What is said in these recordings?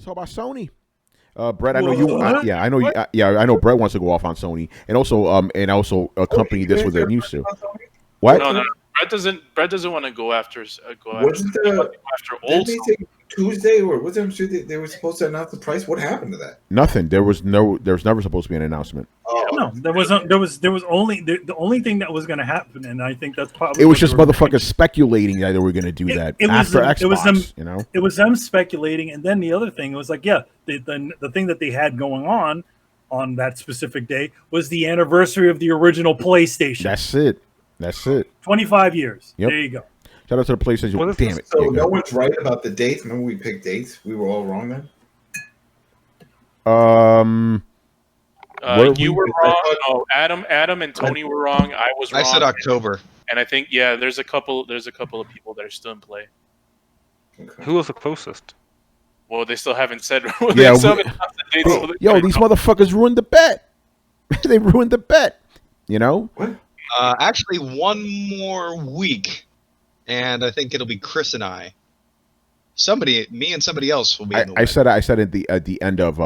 Let's talk about Sony. Brett, I know you. What? Yeah, I know. You, I know. Brett wants to go off on Sony, and also accompany this with their news too. What? No. Brett doesn't want to go after Wasn't after old. Didn't they say Tuesday or was it Tuesday? They were supposed to announce the price. What happened to that? Nothing. There was never supposed to be an announcement. Oh, No, there wasn't. There was only the only thing that was going to happen, and I think that's probably It was just motherfuckers speculating that they were going to do that after Xbox. It was them. You know, it was them speculating, and then the other thing was like, yeah, the thing that they had going on that specific day was the anniversary of the original PlayStation. That's it. 25 years. Yep. There you go. Shout out to the PlayStation. Well, Damn it. So no one's right about the dates. Remember we picked dates. We were all wrong then. You were wrong. No, Adam and Tony were wrong. I was wrong. I said October. And I think there's a couple of people that are still in play. Okay. Who was the closest? Well, they still haven't said. Yeah, these motherfuckers ruined the bet. They ruined the bet. You know. What? Actually, one more week, and I think it'll be Chris and I. Me and somebody else will be. In the I said at the end of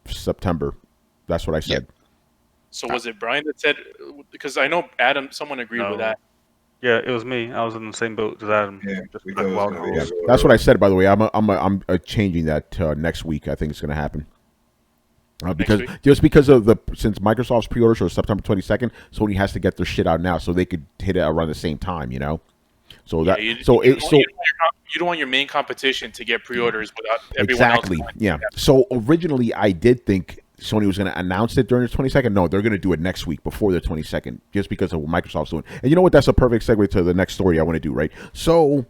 September. That's what I said. Yep. So was it Brian that said? Because I know someone agreed with that. Yeah, it was me. I was in the same boat as Adam. Yeah, Just we like thought it was wild gonna be rules. that. That's what I said. By the way, I'm changing that next week. I think it's going to happen. Because since Microsoft's pre-orders are September 22nd, Sony has to get their shit out now so they could hit it around the same time. You know. So that you don't want your main competition to get pre-orders without everyone else. Exactly. Yeah. So originally, I did think Sony was going to announce it during the 22nd. No, they're going to do it next week before the 22nd, just because of what Microsoft's doing. And you know what? That's a perfect segue to the next story I want to do. Right. So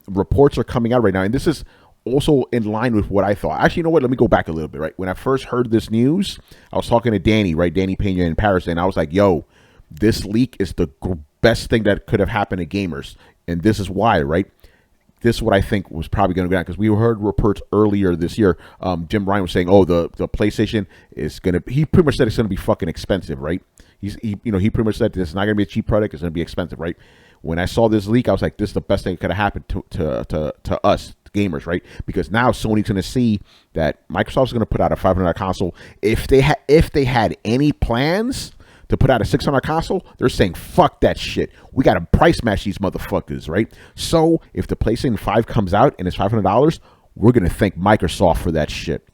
reports are coming out right now, and this is also in line with what I thought. Actually, you know what? Let me go back a little bit. Right. When I first heard this news, I was talking to Danny Pena in Paris, and I was like, "Yo, this leak is the best thing that could have happened to gamers," and this is why. Right. This is what I think was probably going to go down, because we heard reports earlier this year. Jim Ryan was saying, "Oh, the PlayStation is going to." He pretty much said it's going to be fucking expensive, right? He pretty much said this is not going to be a cheap product. It's going to be expensive, right? When I saw this leak, I was like, "This is the best thing that could have happened to us gamers, right?" Because now Sony's going to see that Microsoft's going to put out a $500 console. If they had any plans to put out a $600 console, they're saying, fuck that shit. We got to price match these motherfuckers, right? So if the PlayStation 5 comes out and it's $500, we're going to thank Microsoft for that shit.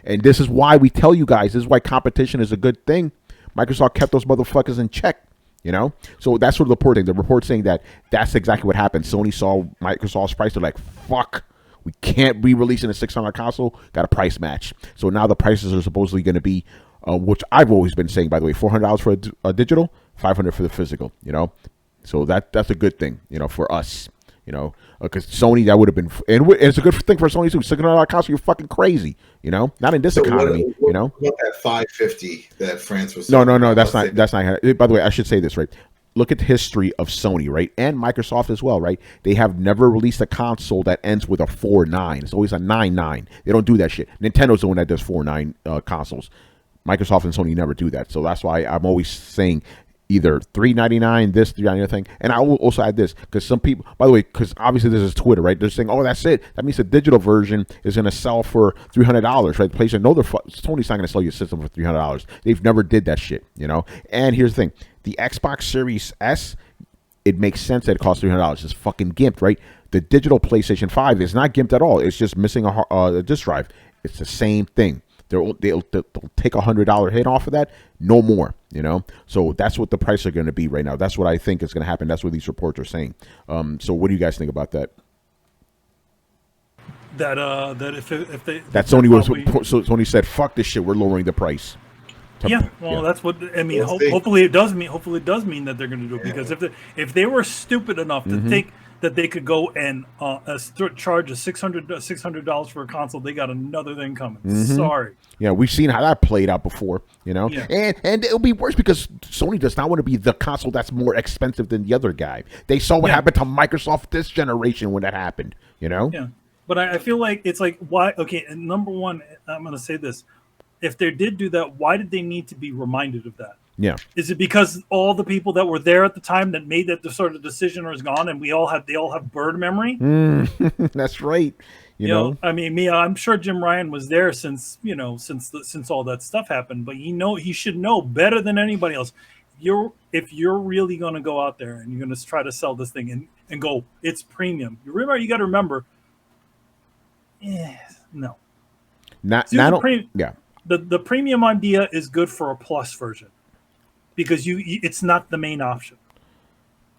And this is why we tell you guys, this is why competition is a good thing. Microsoft kept those motherfuckers in check, you know? So that's what the report saying. The report saying that that's exactly what happened. Sony saw Microsoft's price. They're like, fuck. We can't be releasing a $600 console. Got a price match. So now the prices are supposedly going to be, which I've always been saying, by the way, $400 for a digital, $500 for the physical, you know? So that's a good thing, you know, for us, you know? Because Sony, that would have been, and it's a good thing for Sony too. $600 console, you're fucking crazy, you know? Not in this economy, you know? What that 550 that France was? No, that's not. By the way, I should say this, right? Look at the history of Sony, right? And Microsoft as well, right? They have never released a console that ends with a 4.9. It's always a 9.9. They don't do that shit. Nintendo's the one that does 4.9 consoles. Microsoft and Sony never do that. So that's why I'm always saying either $399, this, $399 thing. And I will also add this, because some people, by the way, because obviously this is Twitter, right? They're saying, oh, that's it. That means the digital version is going to sell for $300, right? The PlayStation, no, Sony's not going to sell you a system for $300. They've never did that shit, you know? And here's the thing. The Xbox Series S, it makes sense that it costs $300. It's fucking gimped, right? The digital PlayStation 5 is not gimped at all. It's just missing a disk drive. It's the same thing. They'll take $100 hit off of that, no more, you know? So that's what the price are going to be right now. That's what I think is going to happen. That's what these reports are saying. So what do you guys think about that? That if they that Sony Sony said, fuck this shit, we're lowering the price. Yeah, well, that's what I mean. Hopefully, it does mean. Hopefully, it does mean that they're going to do it, because if they were stupid enough to think that they could go and charge $600 for a console, they got another thing coming. Sorry. Yeah, we've seen how that played out before, you know. Yeah. And it'll be worse because Sony does not want to be the console that's more expensive than the other guy. They saw what happened to Microsoft this generation when that happened, you know. Yeah, but I feel like it's like, why? Okay, and number one, I'm going to say this. If they did do that, why did they need to be reminded of that? Yeah. Is it because all the people that were there at the time that made that sort of decision is gone, and they all have bird memory? That's right. You know, I mean, I'm sure Jim Ryan was there since all that stuff happened, but he should know better than anybody else. If you're really going to go out there and you're going to try to sell this thing and go, it's premium. You got to remember, no. The premium idea is good for a plus version because it's not the main option.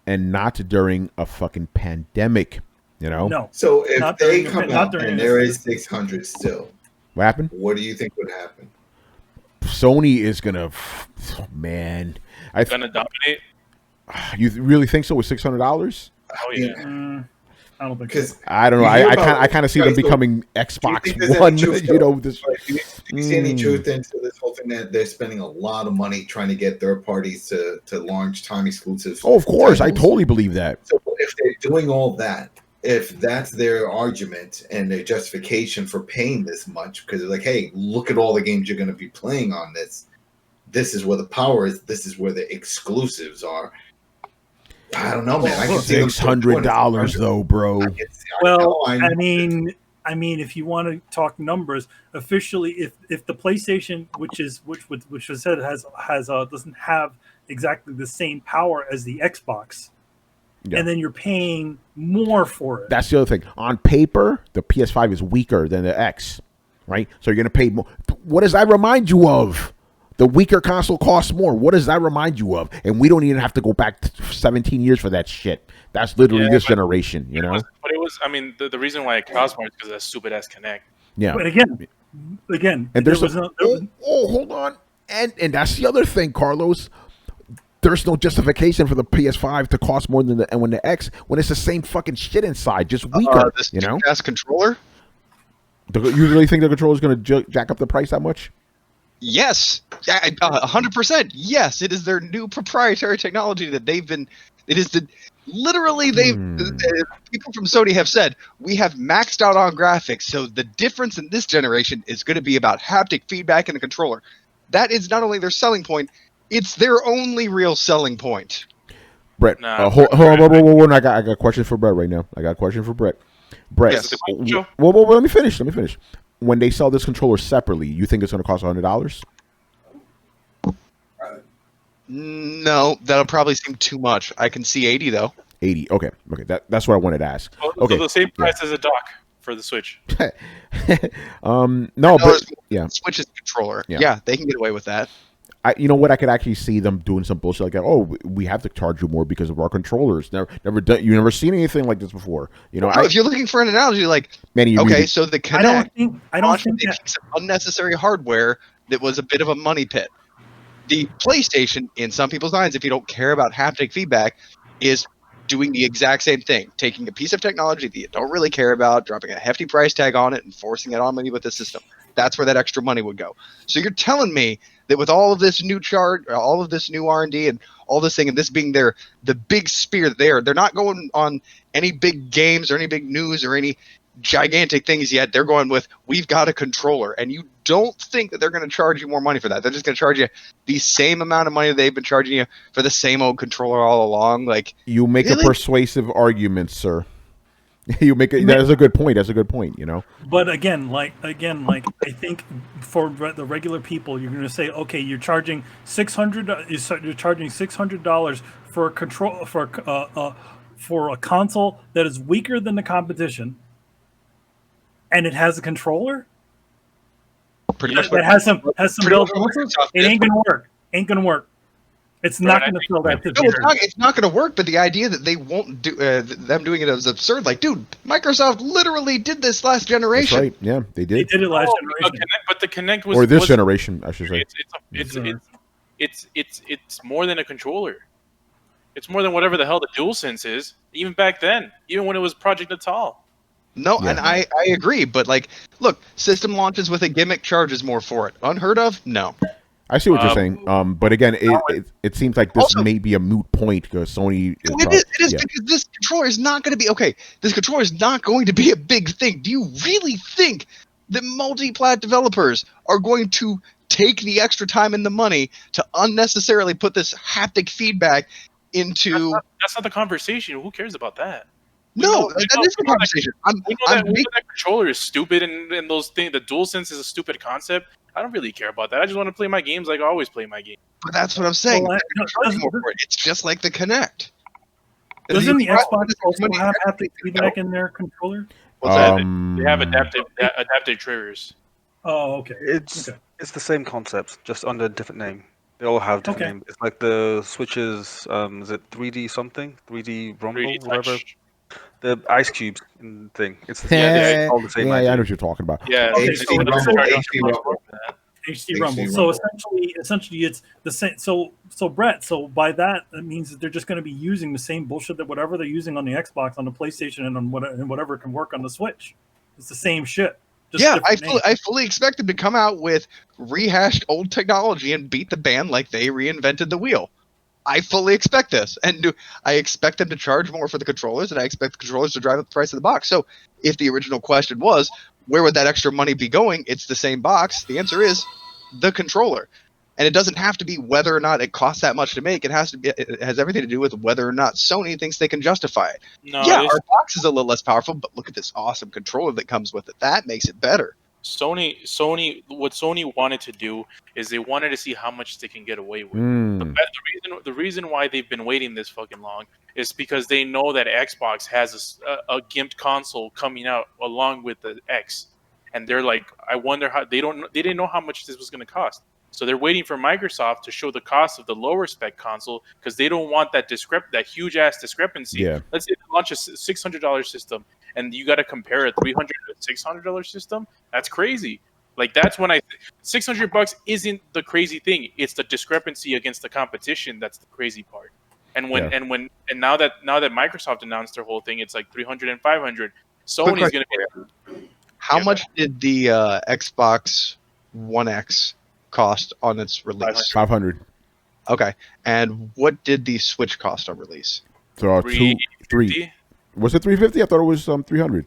And not during a fucking pandemic, you know? No. So if they come out and there is 600 still, what happened? What do you think would happen? Sony is gonna, man. Gonna dominate. You really think so with $600? Oh yeah. I don't think. Because I don't know. I kind of see them becoming Xbox One. You know, this. Do you see any truth into this whole thing that they're spending a lot of money trying to get third parties to launch time exclusives? Oh, of course, I totally believe that. So if they're doing all that, if that's their argument and their justification for paying this much, because they're like, hey, look at all the games you're going to be playing on this. This is where the power is. This is where the exclusives are. I don't know, man. I can see $600 though, bro. I mean, if you want to talk numbers, officially, if the PlayStation, which was said doesn't have exactly the same power as the Xbox, and then you're paying more for it. That's the other thing. On paper, the PS5 is weaker than the X, right? So you're going to pay more. What does that remind you of? The weaker console costs more. What does that remind you of? And we don't even have to go back 17 years for that shit. That's literally this generation, you know? But it was, I mean, the reason why it costs more is because of that stupid ass Connect. Yeah. But again, and hold on. And that's the other thing, Carlos. There's no justification for the PS5 to cost more than the X when it's the same fucking shit inside, just weaker. This you know? ass controller? You really think the controller is going to jack up the price that much? Yes, 100%. Yes, it is their new proprietary technology that they've been. It is literally people from Sony have said we have maxed out on graphics, so the difference in this generation is going to be about haptic feedback in the controller. That is not only their selling point; it's their only real selling point. Brett, hold on. I got a question for Brett right now. Brett, yes. Well, let me finish. When they sell this controller separately, you think it's going to cost $100? No, that'll probably seem too much. I can see 80 though. 80. Okay. That's what I wanted to ask. Okay. So the same price as a dock for the Switch. No, but yeah, Switch's controller. Yeah. Yeah, they can get away with that. You know what? I could actually see them doing some bullshit like that. Oh, we have to charge you more because of our controllers. You've never seen anything like this before. You know, if you're looking for an analogy, like so the Connect, I don't think that unnecessary hardware that was a bit of a money pit. The PlayStation, in some people's minds, if you don't care about haptic feedback, is doing the exact same thing, taking a piece of technology that you don't really care about, dropping a hefty price tag on it, and forcing it on money with the system. That's where that extra money would go. So you're telling me that with all of this new all of this new R&D and all this thing, and this being the big spear they're not going on any big games or any big news or any gigantic things yet. They're going with, we've got a controller, and you don't think that they're going to charge you more money for that. They're just going to charge you the same amount of money they've been charging you for the same old controller all along. Like, you make really? A persuasive argument, sir. You make it. That's a good point. You know. But again, I think for the regular people, you're going to say, okay, you're charging $600. You're charging $600 for a control for a console that is weaker than the competition, and it has a controller. Pretty much. It has some bells and whistles. It ain't gonna work. It's not going to fill that. It's not going to work. But the idea that they won't do them doing it is absurd. Like, dude, Microsoft literally did this last generation. That's right. Yeah, they did. They did it last generation. But the Connect was, or this generation, I should say. It's more than a controller. It's more than whatever the hell the DualSense is. Even back then, even when it was Project Natal. No, yeah. And I agree. But like, look, system launches with a gimmick charges more for it. Unheard of? No. I see what you're saying, but again, it seems like this may be a moot point because Sony. It is because this controller is not going to be okay. This controller is not going to be a big thing. Do you really think that multi-plat developers are going to take the extra time and the money to unnecessarily put this haptic feedback into. That's not the conversation. Who cares about that? That is the conversation. We know that controller is stupid, and those things. The DualSense is a stupid concept. I don't really care about that. I just want to play my games like I always play my games. But that's what I'm saying. It's just like the Kinect. Doesn't the Xbox also have haptic feedback in their controller? What's that? They have adaptive triggers. Oh, okay. It's the same concept, just under a different name. They all have different names. It's like the Switch's, is it 3D something? 3D Rumble, 3D whatever. touch. The ice cubes thing. It's all the same. Yeah, I know what you're talking about. Yeah, HD Rumble. So essentially, it's the same. So Brett. So by that means that they're just going to be using the same bullshit that whatever they're using on the Xbox, on the PlayStation, and on whatever can work on the Switch. It's the same shit. I fully expect them to come out with rehashed old technology and beat the band like they reinvented the wheel. I fully expect this, and I expect them to charge more for the controllers, and I expect the controllers to drive up the price of the box. So if the original question was, where would that extra money be going? It's the same box. The answer is the controller. And it doesn't have to be whether or not it costs that much to make. It has everything to do with whether or not Sony thinks they can justify it. Our box is a little less powerful, but look at this awesome controller that comes with it. That makes it better. What Sony wanted to do is they wanted to see how much they can get away with. The reason why they've been waiting this fucking long is because they know that Xbox has a gimped console coming out along with the X, and they're like, I wonder how they didn't know how much this was going to cost. So they're waiting for Microsoft to show the cost of the lower spec console because they don't want that huge ass discrepancy. Yeah. Let's say they launch a $600 system and you got to compare a $300 to $600 system. That's crazy. Like that's when $600 isn't the crazy thing. It's the discrepancy against the competition that's the crazy part. And now that Microsoft announced their whole thing, it's like 300 and 500. Sony's going to be. How much did the Xbox One X cost on its release? 500. Okay, and what did the Switch cost on release? So 3. Was it 350? I thought it was 300.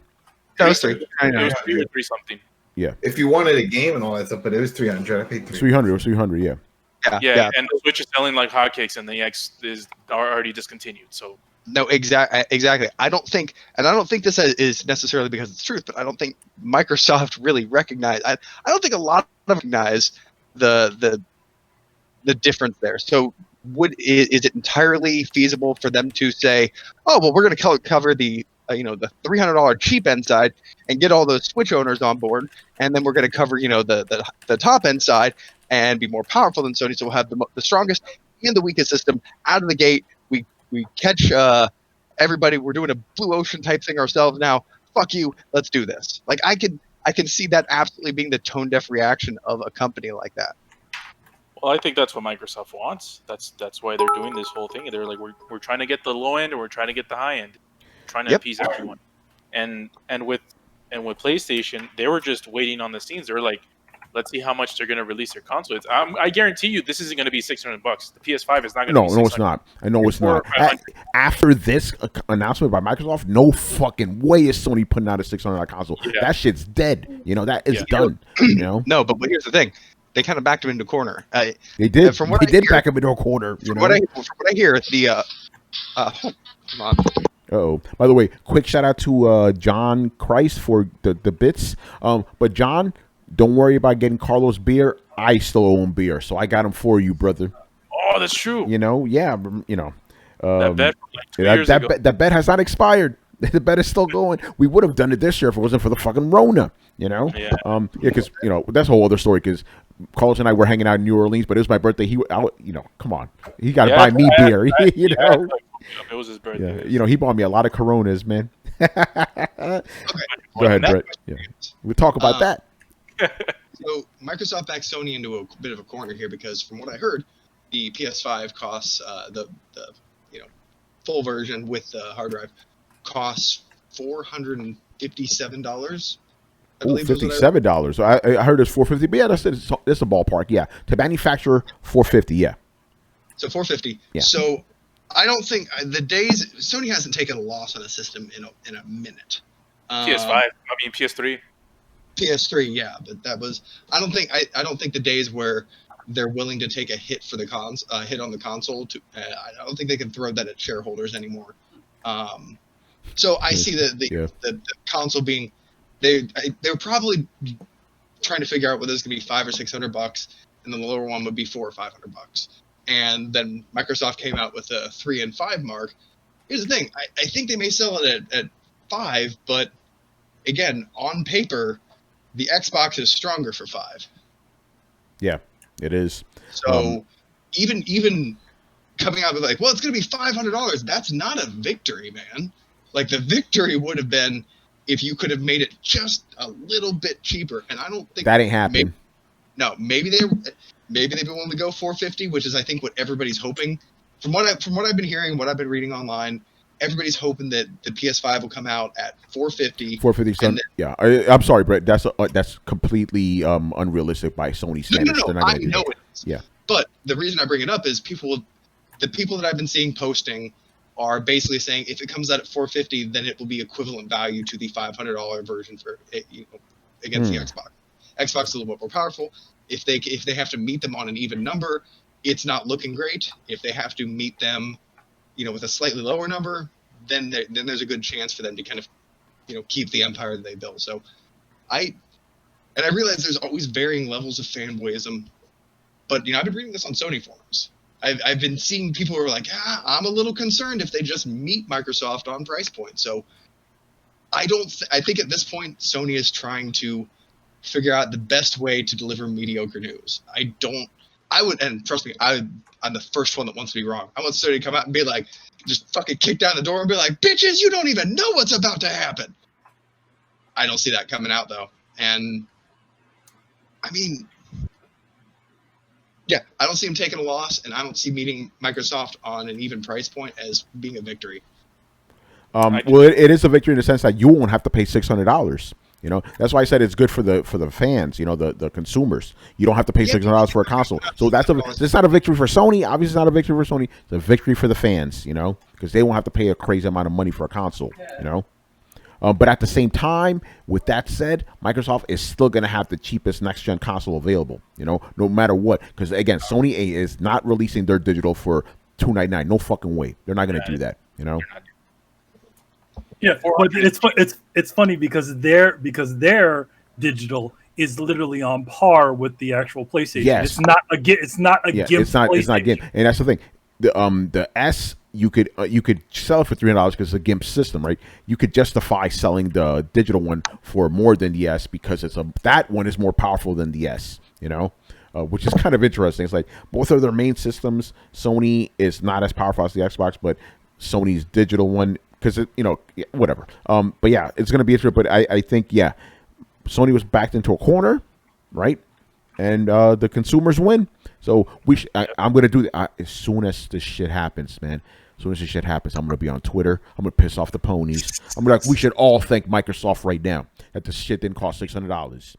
No, it was 3. It was 3 or 3 something. Yeah. If you wanted a game and all that stuff, but it was 300. I paid 300. It was 300. Yeah. Yeah, and the Switch is selling like hotcakes, and the X is already discontinued. So. No, exactly. I don't think this is necessarily because it's truth, but I don't think Microsoft really recognized. I don't think a lot of them recognize the difference there. So is it entirely feasible for them to say, oh well, we're going to cover the the $300 cheap end side and get all those Switch owners on board, and then we're going to cover the top end side and be more powerful than Sony, so we'll have the strongest and the weakest system out of the gate. We catch everybody. We're doing a blue ocean type thing ourselves now. Fuck you. Let's do this. Like I can see that absolutely being the tone deaf reaction of a company like that. Well, I think that's what Microsoft wants. That's why they're doing this whole thing. They're like, we're trying to get the low end and we're trying to get the high end, trying to appease everyone. And with PlayStation, they were just waiting on the scenes. They were like, let's see how much they're going to release their console. I guarantee you, this isn't going to be $600. The PS5 is not going to be $600. No, it's not. I know it's not. After this announcement by Microsoft, no fucking way is Sony putting out a $600 console. Yeah. That shit's dead. That is done. No, but here's the thing. They kind of backed him into a corner. They did. They did back him into a corner. From what I hear, the hold on. Uh-oh. By the way, quick shout out to John Christ for the bits. But John, don't worry about getting Carlos beer. I still own beer, so I got him for you, brother. Oh, that's true. That bet from like 2 years ago. That bet has not expired. The bet is still going. We would have done it this year if it wasn't for the fucking Rona. Yeah. Because that's a whole other story. Because Carlos and I were hanging out in New Orleans, but it was my birthday. Come on, he got to buy me beer. It was his birthday. Yeah, he bought me a lot of Coronas, man. Go ahead, Brett. Yeah, we'll talk about that. So Microsoft backed Sony into a bit of a corner here because, from what I heard, the PS5 costs the full version with the hard drive costs $457. $57. I heard it's $450. But yeah, that's a ballpark. Yeah, to manufacture $450. Yeah. So $450. Yeah. So I don't think Sony hasn't taken a loss on a system in a minute. PS5. PS3. PS3, yeah, but that was I don't think the days where they're willing to take a hit for the hit on the console I don't think they can throw that at shareholders anymore. So I see the console being they're probably trying to figure out whether it's gonna be $500 or $600, and then the lower one would be $400 or $500. And then Microsoft came out with a 3 and 5 mark. Here's the thing: I think they may sell it at 5, but again, on paper, the Xbox is stronger for 5. Yeah, it is. So even coming out with like, well, it's going to be $500. That's not a victory, man. Like the victory would have been if you could have made it just a little bit cheaper. And I don't think that ain't happening. Maybe they've been willing to go $450, which is I think what everybody's hoping. From what I've been hearing, what I've been reading online, everybody's hoping that the PS5 will come out at $450. $450. Yeah, I'm sorry, Brett. That's completely unrealistic by Sony standards. No, I know it is. Yeah. But the reason I bring it up is the people that I've been seeing posting are basically saying if it comes out at $450, then it will be equivalent value to the $500 version for against the Xbox. Xbox is a little bit more powerful. If they have to meet them on an even number, it's not looking great. If they have to meet them, with a slightly lower number, then there's a good chance for them to kind of, keep the empire that they built. So, I realize there's always varying levels of fanboyism, but I've been reading this on Sony forums. I've been seeing people who are like, I'm a little concerned if they just meet Microsoft on price point. So, I think at this point Sony is trying to figure out the best way to deliver mediocre news. And trust me, I'm the first one that wants to be wrong. I want Sony to come out and be like, just fucking kick down the door and be like, bitches, you don't even know what's about to happen. I don't see that coming out though. And I mean, yeah, I don't see them taking a loss, and I don't see meeting Microsoft on an even price point as being a victory. Well, it is a victory in the sense that you won't have to pay $600. That's why I said it's good for the fans, the consumers. You don't have to pay $600 for a console. So it's not a victory for Sony. Obviously, it's not a victory for Sony. It's a victory for the fans, because they won't have to pay a crazy amount of money for a console, But at the same time, with that said, Microsoft is still going to have the cheapest next-gen console available, no matter what. Because, again, Sony is not releasing their digital for $299. No fucking way. They're not going to do that, Yeah, but it's funny because their digital is literally on par with the actual PlayStation. Yes. It's not a GIMP. It's not GIMP, and that's the thing. The S you could sell it for $300 because it's a GIMP system, right? You could justify selling the digital one for more than the S because that one is more powerful than the S, which is kind of interesting. It's like both of their main systems. Sony is not as powerful as the Xbox, but Sony's digital one. Because, whatever. But, yeah, it's going to be interesting. But I think, yeah, Sony was backed into a corner, right? And the consumers win. So I'm going to do that as soon as this shit happens, man. As soon as this shit happens, I'm going to be on Twitter. I'm going to piss off the ponies. I'm going to we should all thank Microsoft right now that this shit didn't cost $600,